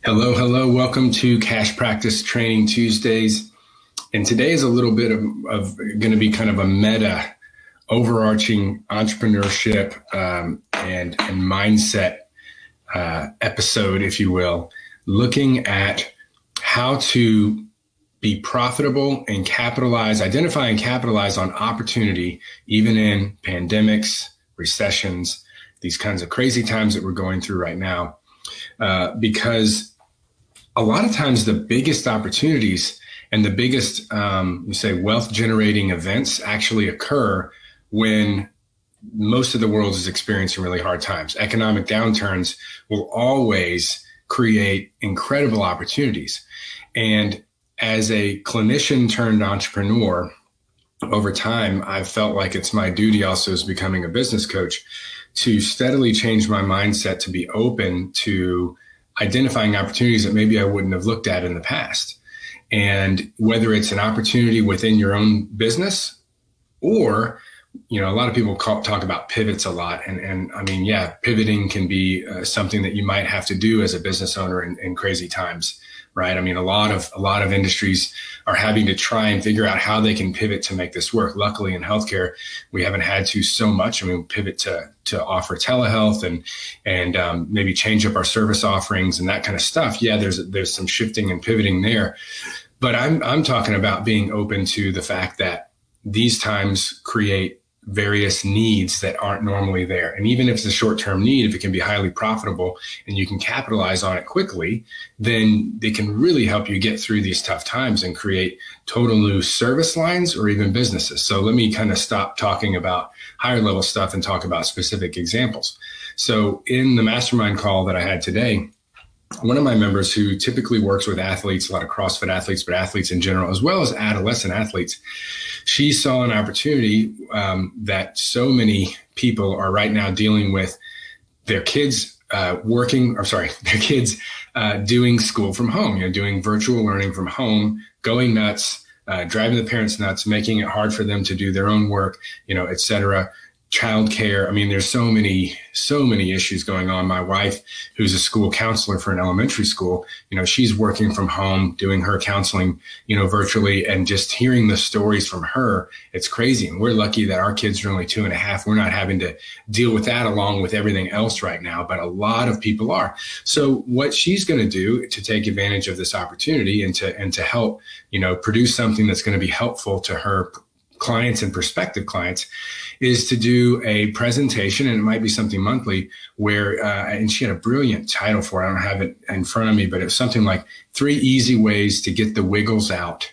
Hello, hello. Welcome to Cash Practice Training Tuesdays. And today is a little bit of going to be kind of a meta, overarching entrepreneurship and mindset episode, if you will, looking at how to be profitable and identify and capitalize on opportunity, even in pandemics, recessions, these kinds of crazy times that we're going through right now. Because a lot of times the biggest opportunities and the biggest, wealth generating events actually occur when most of the world is experiencing really hard times. Economic downturns will always create incredible opportunities. And as a clinician turned entrepreneur, over time, I've felt like it's my duty also as becoming a business coach to steadily change my mindset to be open to identifying opportunities that maybe I wouldn't have looked at in the past. And whether it's an opportunity within your own business or, a lot of people talk about pivots a lot. And I mean, yeah, pivoting can be something that you might have to do as a business owner in crazy times, right? I mean, a lot of industries are having to try and figure out how they can pivot to make this work. Luckily in healthcare, we haven't had to so much. I mean, pivot to offer telehealth and maybe change up our service offerings and that kind of stuff. Yeah, there's some shifting and pivoting there. But I'm talking about being open to the fact that these times create various needs that aren't normally there. And even if it's a short-term need, if it can be highly profitable and you can capitalize on it quickly, then they can really help you get through these tough times and create total new service lines or even businesses. So let me kind of stop talking about higher level stuff and talk about specific examples. So in the mastermind call that I had today, one of my members who typically works with athletes, a lot of CrossFit athletes, but athletes in general, as well as adolescent athletes, she saw an opportunity that so many people are right now dealing with their kids doing school from home, doing virtual learning from home, going nuts, driving the parents nuts, making it hard for them to do their own work, et cetera. Childcare. I mean, there's so many issues going on. My wife, who's a school counselor for an elementary school, she's working from home, doing her counseling, virtually, and just hearing the stories from her, it's crazy. And we're lucky that our kids are only 2.5. We're not having to deal with that along with everything else right now, but a lot of people are. So what she's going to do to take advantage of this opportunity and to help, produce something that's going to be helpful to her clients and prospective clients is to do a presentation, and it might be something monthly where, and she had a brilliant title for it. I don't have it in front of me, but it was something like 3 easy ways to get the wiggles out.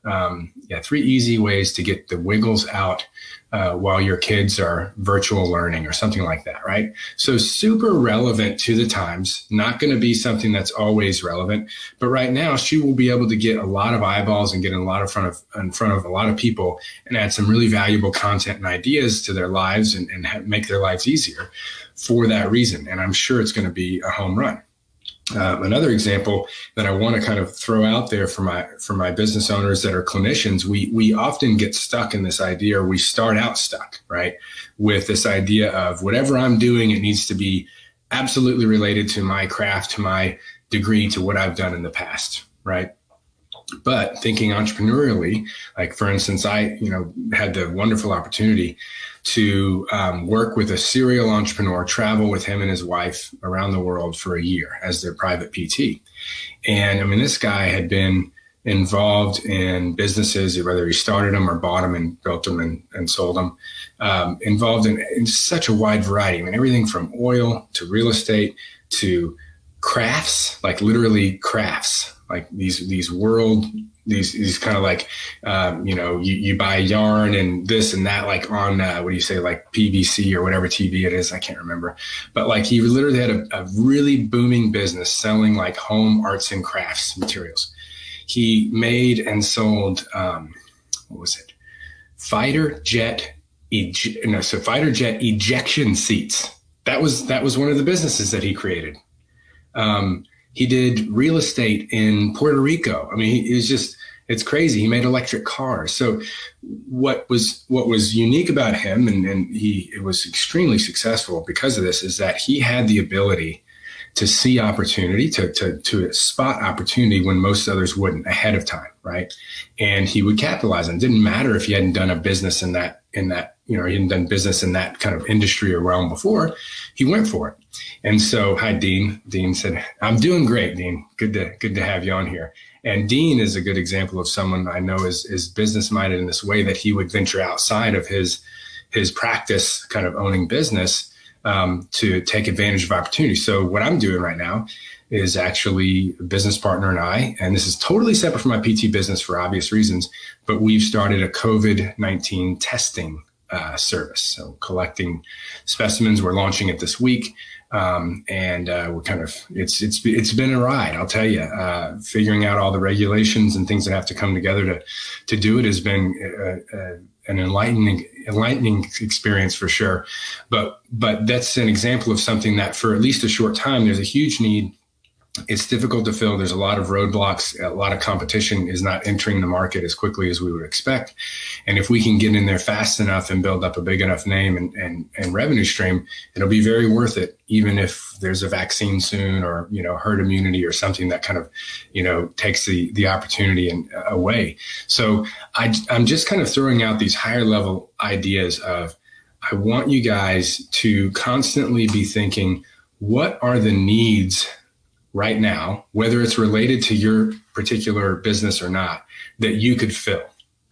3 easy ways to get the wiggles out while your kids are virtual learning or something like that, right? So super relevant to the times, not going to be something that's always relevant, but right now she will be able to get a lot of eyeballs and get in front of a lot of people and add some really valuable content and ideas to their lives and make their lives easier for that reason. And I'm sure it's going to be a home run. Another example that I want to kind of throw out there for my business owners that are clinicians, we often get stuck in this idea, or we start out stuck, right, with this idea of whatever I'm doing, it needs to be absolutely related to my craft, to my degree, to what I've done in the past, right? But thinking entrepreneurially, like for instance, I had the wonderful opportunity to work with a serial entrepreneur, travel with him and his wife around the world for a year as their private PT. And I mean, this guy had been involved in businesses, whether he started them or bought them and built them and sold them, involved in such a wide variety. I mean, everything from oil to real estate to crafts, like literally crafts, like these kind of like, you buy yarn and this and that, like on, like PVC or whatever TV it is. I can't remember. But like he literally had a really booming business selling like home arts and crafts materials. He made and sold, fighter jet ejection seats. That was one of the businesses that he created. He did real estate in Puerto Rico. I mean, it's crazy. He made electric cars. So what was unique about him, and it was extremely successful because of this, is that he had the ability to see opportunity, to spot opportunity when most others wouldn't ahead of time, right? And he would capitalize on it. It didn't matter if he hadn't done a business in that, he hadn't done business in that kind of industry or realm before. He went for it. And so, hi, Dean. Dean said, "I'm doing great, Dean. Good to have you on here." And Dean is a good example of someone I know is business minded in this way, that he would venture outside of his practice, kind of owning business, to take advantage of opportunity. So what I'm doing right now is actually a business partner and I, and this is totally separate from my PT business for obvious reasons, but we've started a COVID-19 testing service. So collecting specimens, we're launching it this week. And we're kind of, it's been a ride, I'll tell you, figuring out all the regulations and things that have to come together to do it has been an enlightening experience for sure. But that's an example of something that for at least a short time, there's a huge need. It's difficult to fill. There's a lot of roadblocks. A lot of competition is not entering the market as quickly as we would expect. And if we can get in there fast enough and build up a big enough name and revenue stream, it'll be very worth it, even if there's a vaccine soon or, herd immunity or something that kind of, takes the opportunity away. So I'm just kind of throwing out these higher level ideas of, I want you guys to constantly be thinking, what are the needs right now, whether it's related to your particular business or not, that you could fill,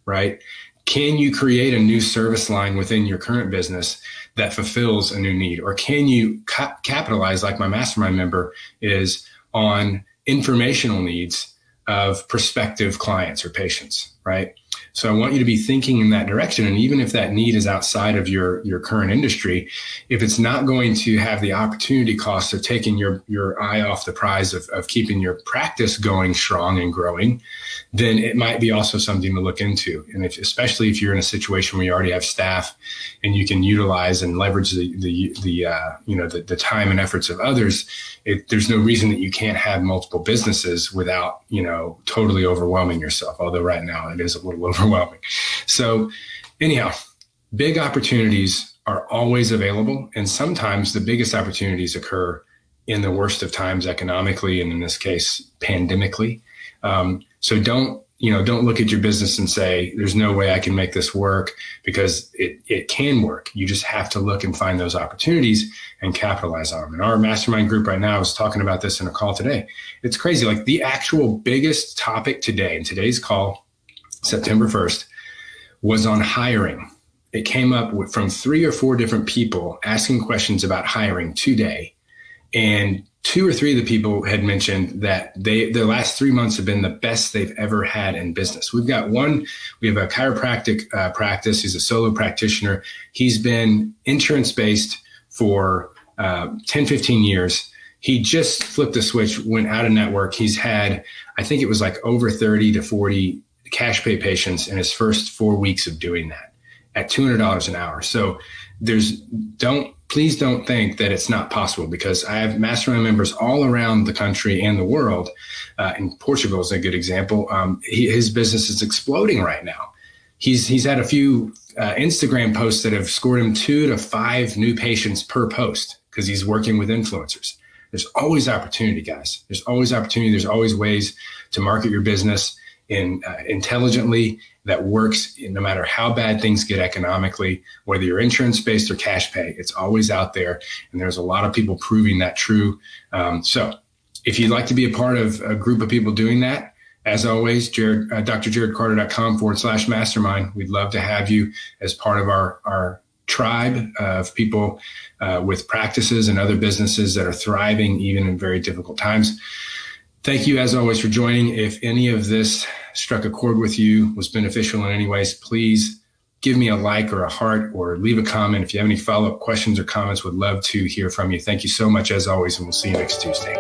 right? Can you create a new service line within your current business that fulfills a new need? Or can you capitalize, like my mastermind member is, on informational needs of prospective clients or patients, right? So I want you to be thinking in that direction. And even if that need is outside of your current industry, if it's not going to have the opportunity cost of taking your eye off the prize of keeping your practice going strong and growing, then it might be also something to look into. And especially if you're in a situation where you already have staff and you can utilize and leverage the time and efforts of others, there's no reason that you can't have multiple businesses without, totally overwhelming yourself. Although right now it is a little overwhelming. So anyhow, big opportunities are always available. And sometimes the biggest opportunities occur in the worst of times economically, and in this case, pandemically. So don't look at your business and say, there's no way I can make this work, because it can work. You just have to look and find those opportunities and capitalize on them. And our mastermind group right now is talking about this in a call today. It's crazy. Like the actual biggest topic today in today's call, September 1st, was on hiring. It came up from 3 or 4 different people asking questions about hiring today. And 2 or 3 of the people had mentioned that the last 3 months have been the best they've ever had in business. We have a chiropractic practice. He's a solo practitioner. He's been insurance-based for 10, 15 years. He just flipped the switch, went out of network. He's had, I think it was like over 30 to 40 cash pay patients in his first 4 weeks of doing that at $200 an hour. So please don't think that it's not possible, because I have mastermind members all around the country and the world. And Portugal is a good example. His business is exploding right now. He's had a few Instagram posts that have scored him 2 to 5 new patients per post, because he's working with influencers. There's always opportunity, guys. There's always opportunity. There's always ways to market your business intelligently that works, no matter how bad things get economically, whether you're insurance-based or cash pay. It's always out there, and there's a lot of people proving that true. So if you'd like to be a part of a group of people doing that, as always, drjarodcarter.com/mastermind. We'd love to have you as part of our tribe of people with practices and other businesses that are thriving even in very difficult times. Thank you, as always, for joining. If any of this struck a chord with you, was beneficial in any ways, please give me a like or a heart or leave a comment. If you have any follow-up questions or comments, would love to hear from you. Thank you so much, as always, and we'll see you next Tuesday.